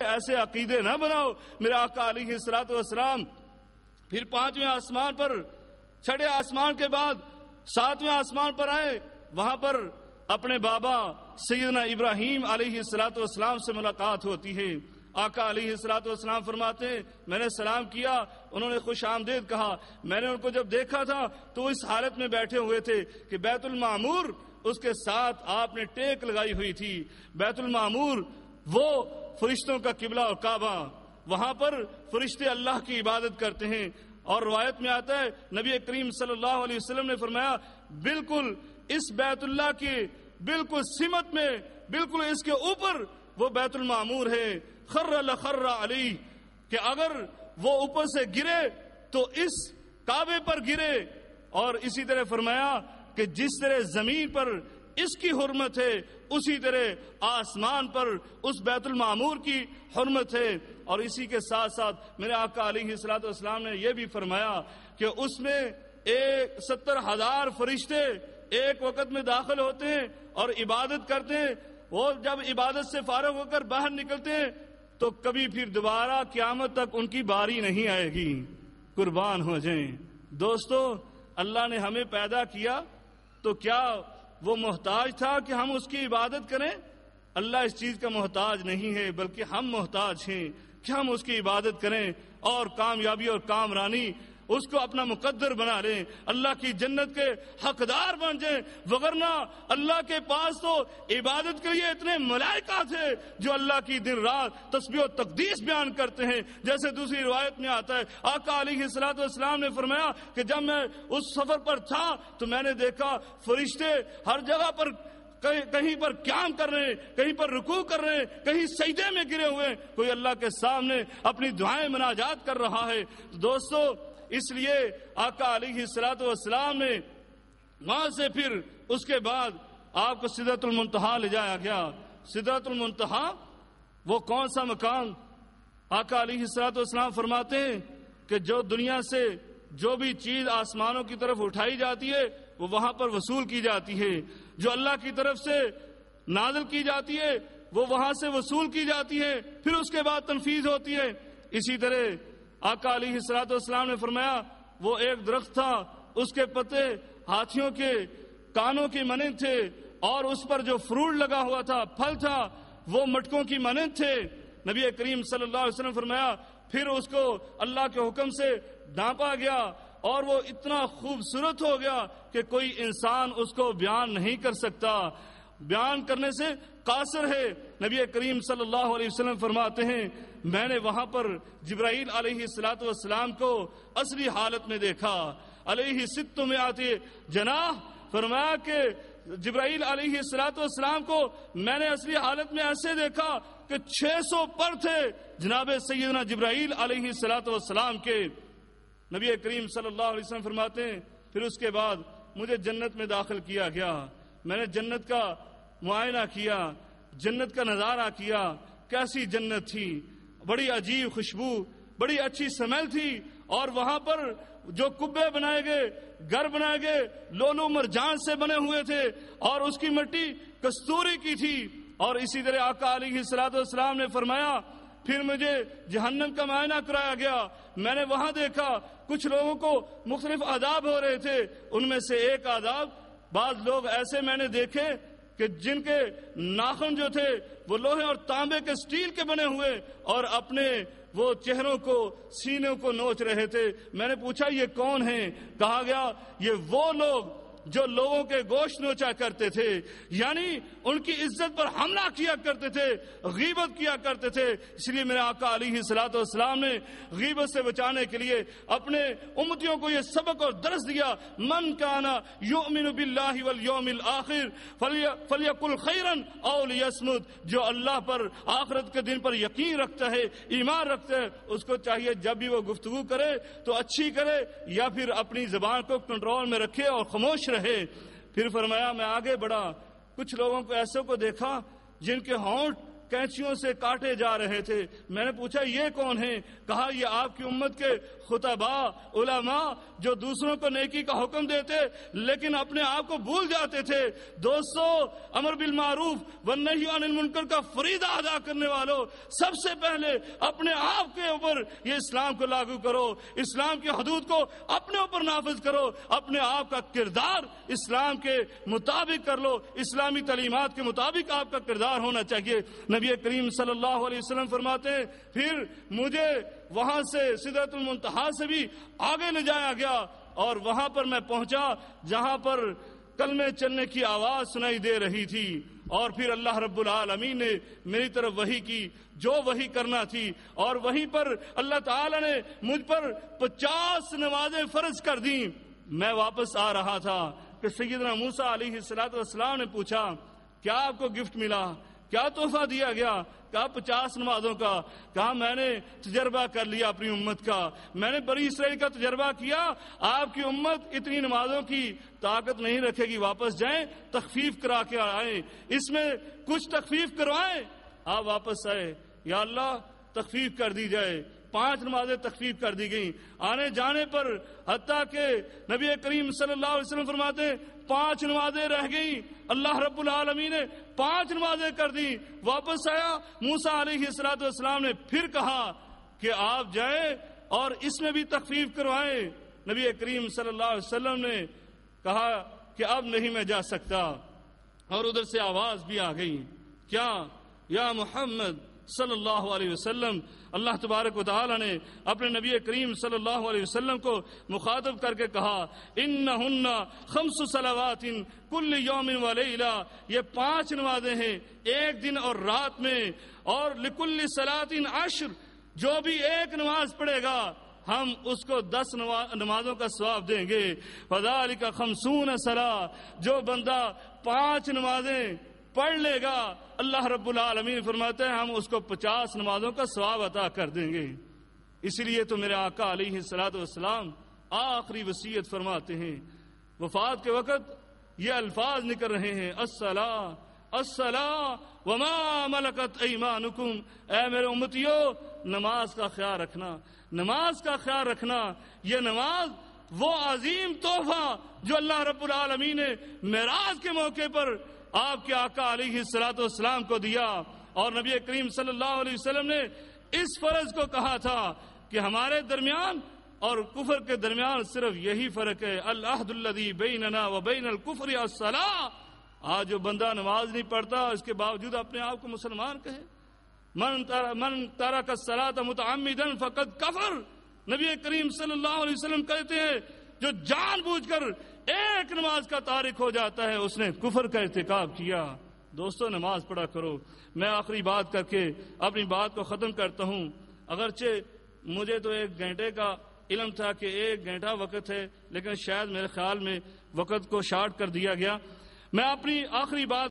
ایسے عقیدے نہ بناؤ. میرے آقا علیہ الصلوۃ والسلام پھر 5ویں آسمان پر، 6 آسمان کے بعد 7ویں آسمان پر آئے. وہاں پر اپنے بابا سیدنا ابراہیم علیہ الصلوۃ والسلام سے ملاقات ہوتی ہے. آقا علیہ الصلوۃ والسلام فرماتے ہیں میں نے سلام کیا، انہوں نے خوش آمدید کہا. میں نے ان کو جب دیکھا تھا تو اس حالت میں بیٹھے ہوئے تھے کہ بیت المعمور اس کے ساتھ آپ نے ٹیک لگائی ہوئی تھی. بیت المعمور وہ فرشتوں کا قبلہ اور کعبہ، وہاں پر فرشتے اللہ کی عبادت کرتے ہیں. اور روایت میں آتا ہے نبی کریم صلی اللہ علیہ وسلم نے فرمایا بالکل اس بیت اللہ کی بالکل سمت میں، بالکل اس کے اوپر وہ بیت المعمور ہے. خر لخر علی، کہ اگر وہ اوپر سے گرے تو اس کعبے پر گرے. اور اسی طرح فرمایا کہ جس طرح زمین پر اس کی حرمت ہے اسی طرح آسمان پر اس بیت المعمور کی حرمت ہے. اور اسی کے ساتھ ساتھ میرے آقا علیہ الصلوۃ والسلام نے یہ بھی فرمایا کہ اس میں 70,000 فرشتے ایک وقت میں داخل ہوتے ہیں اور عبادت کرتے ہیں. وہ جب عبادت سے فارغ ہو کر باہر نکلتے ہیں تو کبھی پھر دوبارہ قیامت تک ان کی باری نہیں آئے گی. قربان ہو جائیں. دوستو، اللہ نے ہمیں پیدا کیا تو کیا وہ محتاج تھا کہ ہم اس کی عبادت کریں؟ اللہ اس چیز کا محتاج نہیں ہے، بلکہ ہم محتاج ہیں کہ ہم اس کی عبادت کریں اور کامیابی اور کامرانی اس کو اپنا مقدر بنا لیں، اللہ کی جنت کے حقدار بن جائیں. وگرنہ اللہ کے پاس تو عبادت کے لیے اتنے ملائکہ تھے جو اللہ کی دن رات تسبیح و تقدیس بیان کرتے ہیں. جیسے دوسری روایت میں آتا ہے آقا علیہ الصلوۃ والسلام نے فرمایا کہ جب میں اس سفر پر تھا تو میں نے دیکھا فرشتے ہر جگہ پر کہیں پر قیام کر رہے ہیں، کہیں پر رکوع کر رہے ہیں، کہیں سجدے میں گرے ہوئے ہیں، کوئی اللہ کے سامنے اپنی دعائیں مناجات کر رہا ہے. دوستو، اس لیے آقا علیہ الصلوۃ والسلام نے وہاں سے پھر اس کے بعد آپ کو سدرۃ المنتہا لے جایا گیا. سدرۃ المنتہا وہ کون سا مقام؟ آقا علیہ الصلوۃ والسلام فرماتے ہیں کہ جو دنیا سے جو بھی چیز آسمانوں کی طرف اٹھائی جاتی ہے وہ وہاں پر وصول کی جاتی ہے، جو اللہ کی طرف سے نازل کی جاتی ہے وہ وہاں سے وصول کی جاتی ہے، پھر اس کے بعد تنفیذ ہوتی ہے. اسی طرح آقا علیہ الصلوۃ والسلام نے فرمایا وہ ایک درخت تھا، اس کے پتے ہاتھیوں کے کانوں کی مانند تھے، اور اس پر جو فروٹ لگا ہوا تھا، پھل تھا، وہ مٹکوں کی مانند تھے. نبی کریم صلی اللہ علیہ وسلم فرمایا پھر اس کو اللہ کے حکم سے ڈھانپا گیا اور وہ اتنا خوبصورت ہو گیا کہ کوئی انسان اس کو بیان نہیں کر سکتا، بیان کرنے سے قاصر ہے. نبی کریم صلی اللہ علیہ وسلم فرماتے ہیں میں نے وہاں پر جبرائیل علیہ الصلوۃ والسلام کو اصلی حالت میں دیکھا، علیہ 600 جناح. فرمایا کہ جبرائیل علیہ الصلوۃ والسلام کو میں نے اصلی حالت میں ایسے دیکھا کہ 600 پر تھے جناب سیدنا جبرائیل علیہ الصلوۃ والسلام کے. نبی کریم صلی اللہ علیہ وسلم فرماتے ہیں پھر اس کے بعد مجھے جنت میں داخل کیا گیا. میں نے جنت کا معائنہ کیا، جنت کا نظارہ کیا. کیسی جنت تھی، بڑی عجیب خوشبو، بڑی اچھی سمیل تھی. اور وہاں پر جو کبے بنائے گئے، گھر بنائے گئے، لولو مرجان سے بنے ہوئے تھے اور اس کی مٹی کستوری کی تھی. اور اسی طرح آقا علیہ الصلوۃ والسلام نے فرمایا پھر مجھے جہنم کا معائنہ کرایا گیا. میں نے وہاں دیکھا کچھ لوگوں کو مختلف عذاب ہو رہے تھے. ان میں سے ایک عذاب، بعض لوگ ایسے میں نے دیکھے کہ جن کے ناخن جو تھے وہ لوہے اور تانبے کے سٹیل کے بنے ہوئے اور اپنے وہ چہروں کو، سینوں کو نوچ رہے تھے. میں نے پوچھا یہ کون ہیں؟ کہا گیا یہ وہ لوگ جو لوگوں کے گوشت نوچا کرتے تھے، یعنی ان کی عزت پر حملہ کیا کرتے تھے، غیبت کیا کرتے تھے. اس لیے میرے آقا علیہ الصلوۃ والسلام نے غیبت سے بچانے کے لیے اپنے امتیوں کو یہ سبق اور درس دیا من کان یؤمن باللہ والیوم الآخر فلیقل خیرا او لیصمت. جو اللہ پر، آخرت کے دن پر یقین رکھتا ہے، ایمان رکھتا ہے، اس کو چاہیے جب بھی وہ گفتگو کرے تو اچھی کرے یا پھر اپنی زبان کو کنٹرول میں رکھے اور خاموش رہے. پھر فرمایا میں آگے بڑھا، کچھ لوگوں کو ایسے کو دیکھا جن کے ہونٹ کینچیوں سے کاٹے جا رہے تھے۔ میں نے پوچھا یہ کون ہیں؟ کہا یہ آپ کی امت کے خطباء علماء جو دوسروں کو نیکی کا حکم دیتے لیکن اپنے آپ کو بھول جاتے تھے۔ دوستو، امر بالمعروف والنہی عن المنکر کا فریضہ ادا کرنے والوں، سب سے پہلے اپنے آپ کے اوپر یہ اسلام کو لاگو کرو، اسلام کی حدود کو اپنے اوپر نافذ کرو، اپنے آپ کا کردار اسلام کے مطابق کر لو، اسلامی تعلیمات کے مطابق آپ کا کردار ہونا چاہیے۔ نبی کریم صلی اللہ علیہ وسلم فرماتے ہیں پھر مجھے وہاں سے سدرۃ المنتہا سے بھی آگے لے جایا گیا اور وہاں پر میں پہنچا جہاں پر کلمے چلنے کی آواز سنائی دے رہی تھی، اور پھر اللہ رب العالمین نے میری طرف وحی کی جو وحی کرنا تھی، اور وہیں پر اللہ تعالی نے مجھ پر 50 نمازیں فرض کر دیں۔ میں واپس آ رہا تھا کہ سیدنا موسیٰ علیہ السلام نے پوچھا کیا آپ کو گفٹ ملا، کیا تحفہ دیا گیا؟ کہا 50 نمازوں کا۔ کہا میں نے تجربہ کر لیا اپنی امت کا، میں نے بنی اسرائیل کا تجربہ کیا، آپ کی امت اتنی نمازوں کی طاقت نہیں رکھے گی، واپس جائیں تخفیف کرا کے آئیں، اس میں کچھ تخفیف کروائیں۔ آپ واپس آئے، یا اللہ تخفیف کر دی جائے۔ 5 نمازیں تخفیف کر دی گئیں۔ آنے جانے پر حتیٰ کہ نبی کریم صلی اللہ علیہ وسلم فرماتے ہیں 5 نمازیں رہ گئیں، اللہ رب العالمین نے 5 نمازیں کر دی۔ واپس آیا، موسیٰ علیہ السلام نے پھر کہا کہ آپ جائیں اور اس میں بھی تخفیف کروائیں۔ نبی کریم صلی اللہ علیہ وسلم نے کہا کہ اب نہیں میں جا سکتا، اور ادھر سے آواز بھی آ گئی، کیا یا محمد صلی اللہ علیہ وسلم۔ اللہ تبارک و تعالی نے اپنے نبی کریم صلی اللہ علیہ وسلم کو مخاطب کر کے کہا انہن 5 صلوات کل یوم و لیلہ، یہ 5 نمازیں ہیں ایک دن اور رات میں، اور لکل صلاۃ 10، جو بھی ایک نماز پڑھے گا ہم اس کو 10 نمازوں کا ثواب دیں گے۔ فذالک 50 صلاۃ، جو بندہ 5 نمازیں پڑھ لے گا اللہ رب العالمین فرماتے ہیں ہم اس کو 50 نمازوں کا ثواب عطا کر دیں گے۔ اس لیے تو میرے آقا علیہ السلام آخری وصیت فرماتے ہیں، وفات کے وقت یہ الفاظ نکل رہے ہیں الصلاۃ الصلاۃ وما ملکت ایمانکم، اے میرے امتیو نماز کا خیال رکھنا، نماز کا خیال رکھنا۔ یہ نماز وہ عظیم تحفہ جو اللہ رب العالمین نے معراج کے موقع پر آپ کے آقا علیہ السلام کو دیا، اور نبی کریم صلی اللہ علیہ وسلم نے اس فرض کو کہا تھا کہ ہمارے درمیان اور کفر کے درمیان صرف یہی فرق ہے، العہد الذی بیننا و بین الکفر الصلاۃ۔ آج جو بندہ نماز نہیں پڑھتا اس کے باوجود اپنے آپ کو مسلمان کہے، من ترک الصلاۃ متعمدا فقد کفر۔ نبی کریم صلی اللہ علیہ وسلم کہتے ہیں جو جان بوجھ کر ایک نماز کا تارک ہو جاتا ہے اس نے کفر کا ارتکاب کیا۔ دوستو نماز پڑھا کرو۔ میں آخری بات کر کے اپنی بات کو ختم کرتا ہوں، اگرچہ مجھے تو 1 گھنٹے کا علم تھا کہ 1 گھنٹہ وقت ہے، لیکن شاید میرے خیال میں وقت کو شارٹ کر دیا گیا۔ میں اپنی آخری بات